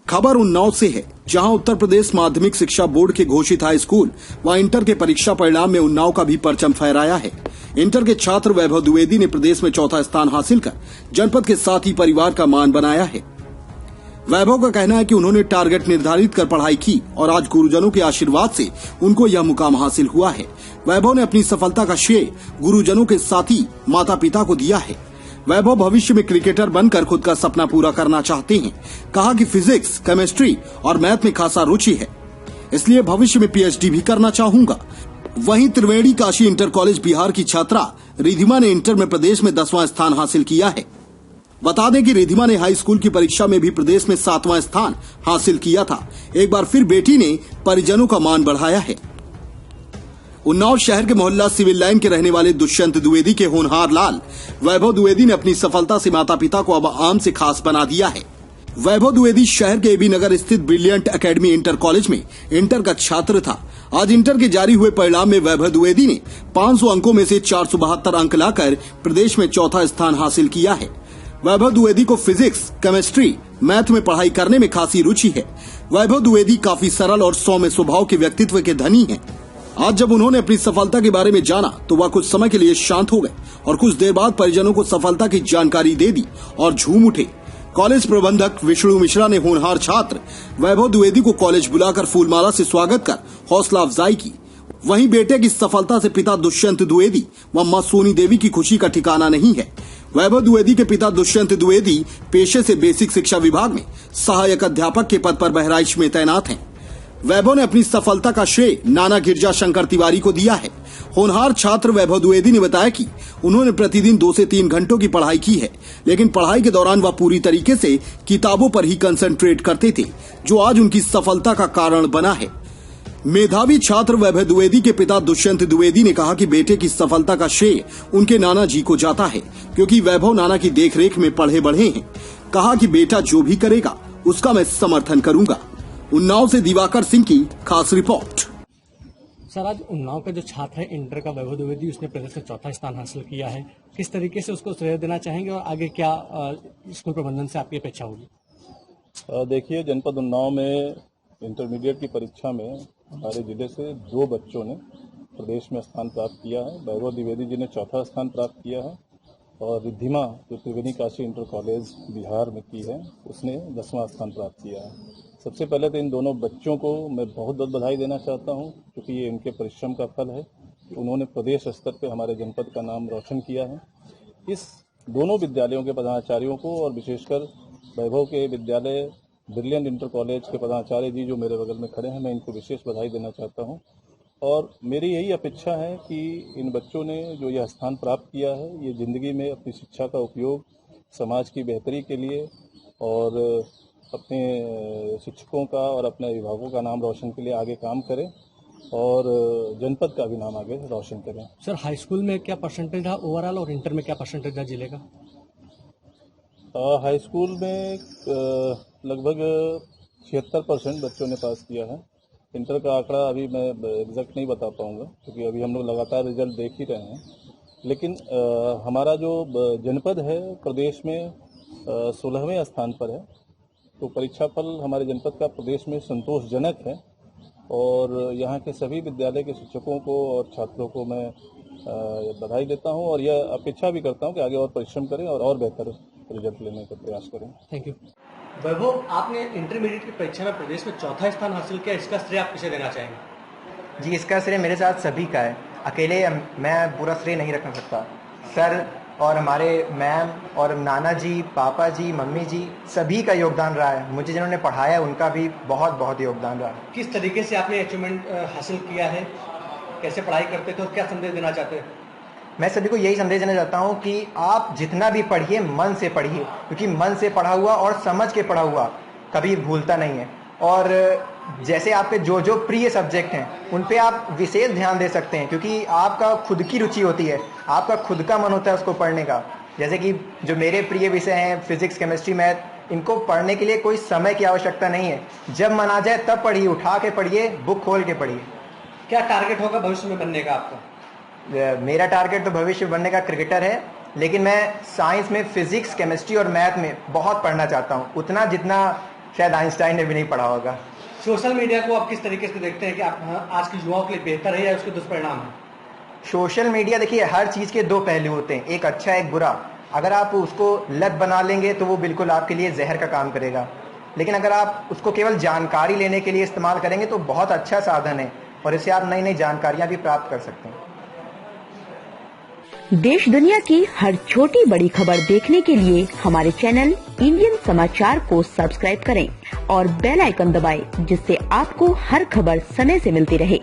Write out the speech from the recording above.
खबर उन्नाव से है, जहां उत्तर प्रदेश माध्यमिक शिक्षा बोर्ड के घोषित हाई स्कूल व इंटर के परीक्षा परिणाम में उन्नाव का भी परचम फहराया है। इंटर के छात्र वैभव द्विवेदी ने प्रदेश में चौथा स्थान हासिल कर जनपद के साथ ही परिवार का मान बनाया है। वैभव का कहना है कि उन्होंने टारगेट निर्धारित कर पढ़ाई की और आज गुरुजनों के आशीर्वाद से उनको यह मुकाम हासिल हुआ है। वैभव ने अपनी सफलता का श्रेय गुरुजनों के साथ ही माता पिता को दिया है। वैभव भविष्य में क्रिकेटर बनकर खुद का सपना पूरा करना चाहते हैं। कहा कि फिजिक्स, केमिस्ट्री और मैथ में खासा रुचि है, इसलिए भविष्य में पीएचडी भी करना चाहूंगा। वहीं त्रिवेणी काशी इंटर कॉलेज बिहार की छात्रा रिधिमा ने इंटर में प्रदेश में 10वां स्थान हासिल किया है। बता दें कि रिधिमा ने हाई स्कूल की परीक्षा में भी प्रदेश में 7वां स्थान हासिल किया था। एक बार फिर बेटी ने परिजनों का मान बढ़ाया है। उन्नाव शहर के मोहल्ला सिविल लाइन के रहने वाले दुष्यंत द्विवेदी के होनहार लाल वैभव द्विवेदी ने अपनी सफलता से माता पिता को अब आम से खास बना दिया है। वैभव द्विवेदी शहर के एबी नगर स्थित ब्रिलियंट एकेडमी इंटर कॉलेज में इंटर का छात्र था। आज इंटर के जारी हुए परिणाम में वैभव द्विवेदी ने 500 अंकों में से 472 अंक लाकर प्रदेश में चौथा स्थान हासिल किया है। वैभव द्विवेदी को फिजिक्स, केमिस्ट्री, मैथ में पढ़ाई करने में खासी रुचि है। वैभव द्विवेदी काफी सरल और सौम्य स्वभाव के व्यक्तित्व के धनी हैं। आज जब उन्होंने अपनी सफलता के बारे में जाना तो वह कुछ समय के लिए शांत हो गए और कुछ देर बाद परिजनों को सफलता की जानकारी दे दी और झूम उठे। कॉलेज प्रबंधक विष्णु मिश्रा ने होनहार छात्र वैभव द्विवेदी को कॉलेज बुलाकर फूलमाला से स्वागत कर हौसला अफजाई की। वहीं बेटे की सफलता से पिता दुष्यंत द्विवेदी व मां सोनी देवी की खुशी का ठिकाना नहीं है। वैभव द्विवेदी के पिता दुष्यंत द्विवेदी पेशे से बेसिक शिक्षा विभाग में सहायक अध्यापक के पद पर बहराइच में तैनात हैं। वैभव ने अपनी सफलता का श्रेय नाना गिरजा शंकर तिवारी को दिया है। होनहार छात्र वैभव द्विवेदी ने बताया कि उन्होंने प्रतिदिन 2 से 3 घंटों की पढ़ाई की है, लेकिन पढ़ाई के दौरान वह पूरी तरीके से किताबों पर ही कंसंट्रेट करते थे, जो आज उनकी सफलता का कारण बना है। मेधावी छात्र वैभव द्विवेदी के पिता दुष्यंत द्विवेदी ने कहा कि बेटे की सफलता का श्रेय उनके नाना जी को जाता है, क्योंकि वैभव नाना की देखरेख में पढ़े बढ़े हैं। कहा कि बेटा जो भी करेगा उसका मैं समर्थन करूंगा। उन्नाव से दिवाकर सिंह की खास रिपोर्ट। सर, आज उन्नाव का जो छात्र है इंटर का वैभव द्विवेदी, उसने प्रदेश में चौथा स्थान हासिल किया है। किस तरीके से उसको श्रेय देना चाहेंगे और आगे क्या स्कूल प्रबंधन से आपकी अपेक्षा होगी? देखिए, जनपद उन्नाव में इंटरमीडिएट की परीक्षा में हमारे जिले से 2 बच्चों ने प्रदेश में स्थान प्राप्त किया है। वैभव द्विवेदी जी ने चौथा स्थान प्राप्त किया है और रिधिमा जो त्रिवेणी काशी इंटर कॉलेज बिहार में की है, उसने 10वां स्थान प्राप्त किया है। सबसे पहले तो इन दोनों बच्चों को मैं बहुत बहुत बधाई देना चाहता हूं, क्योंकि ये इनके परिश्रम का फल है कि उन्होंने प्रदेश स्तर पे हमारे जनपद का नाम रोशन किया है। इस दोनों विद्यालयों के प्रधानाचार्यों को और विशेषकर वैभव के विद्यालय ब्रिलियंट इंटर कॉलेज के प्रधानाचार्य जी जो मेरे बगल में खड़े हैं, मैं इनको विशेष बधाई देना चाहता हूँ। और मेरी यही अपेक्षा है कि इन बच्चों ने जो यह स्थान प्राप्त किया है, ये ज़िंदगी में अपनी शिक्षा का उपयोग समाज की बेहतरी के लिए और अपने शिक्षकों का और अपने अभिभावकों का नाम रोशन के लिए आगे काम करें और जनपद का भी नाम आगे रोशन करें। सर, हाई स्कूल में क्या परसेंटेज था ओवरऑल और इंटर में क्या परसेंटेज था जिले का? हाई स्कूल में लगभग 76% बच्चों ने पास किया है। इंटर का आंकड़ा अभी मैं एग्जैक्ट नहीं बता पाऊंगा, क्योंकि अभी हम लोग लगातार रिजल्ट देख ही रहे हैं। लेकिन हमारा जो जनपद है प्रदेश में 16वें स्थान पर है, तो परीक्षाफल हमारे जनपद का प्रदेश में संतोषजनक है और यहाँ के सभी विद्यालय के शिक्षकों को और छात्रों को मैं बधाई देता हूँ और यह अपेक्षा भी करता हूँ कि आगे और परिश्रम करें और बेहतर रिजल्ट लेने का प्रयास करें। Thank you. वैभव, आपने इंटरमीडिएट की परीक्षा में प्रदेश में चौथा स्थान हासिल किया, इसका श्रेय आप किसे देना चाहेंगे? जी, इसका श्रेय मेरे साथ सभी का है, अकेले मैं पूरा श्रेय नहीं रख सकता। सर और हमारे मैम और नाना जी, पापा जी, मम्मी जी, सभी का योगदान रहा है। मुझे जिन्होंने पढ़ाया उनका भी बहुत बहुत योगदान रहा है। किस तरीके से आपने अचीवमेंट हासिल किया है, कैसे पढ़ाई करते थे और क्या संदेश देना चाहते हैं? मैं सभी को यही संदेश देना चाहता हूँ कि आप जितना भी पढ़िए मन से पढ़िए, क्योंकि मन से पढ़ा हुआ और समझ के पढ़ा हुआ कभी भूलता नहीं है। और जैसे आपके जो जो प्रिय सब्जेक्ट हैं उन पे आप विशेष ध्यान दे सकते हैं, क्योंकि आपका खुद की रुचि होती है, आपका खुद का मन होता है उसको पढ़ने का। जैसे कि जो मेरे प्रिय विषय हैं फिजिक्स, केमिस्ट्री, मैथ, इनको पढ़ने के लिए कोई समय की आवश्यकता नहीं है। जब मन आ जाए तब पढ़िए, उठा के पढ़िए, बुक खोल के पढ़िए। क्या टारगेट होगा भविष्य में बनने का आपका? मेरा टारगेट तो भविष्य में बनने का क्रिकेटर है, लेकिन मैं साइंस में फिजिक्स, केमिस्ट्री और मैथ में बहुत पढ़ना चाहता हूँ, उतना जितना शायद आइंस्टाइन ने भी नहीं पढ़ा होगा। सोशल मीडिया को आप किस तरीके से देखते हैं कि आप आज के युवाओं के लिए बेहतर है या उसके दुष्परिणाम है? सोशल मीडिया देखिए, हर चीज़ के दो पहलू होते हैं, एक अच्छा एक बुरा। अगर आप उसको लत बना लेंगे तो वो बिल्कुल आपके लिए जहर का काम करेगा, लेकिन अगर आप उसको केवल जानकारी लेने के लिए इस्तेमाल करेंगे तो बहुत अच्छा साधन है और इससे आप नई नई जानकारियां भी प्राप्त कर सकते हैं। देश दुनिया की हर छोटी बड़ी खबर देखने के लिए हमारे चैनल इंडियन समाचार को सब्सक्राइब करें और बेल आइकन दबाएं, जिससे आपको हर खबर समय से मिलती रहे।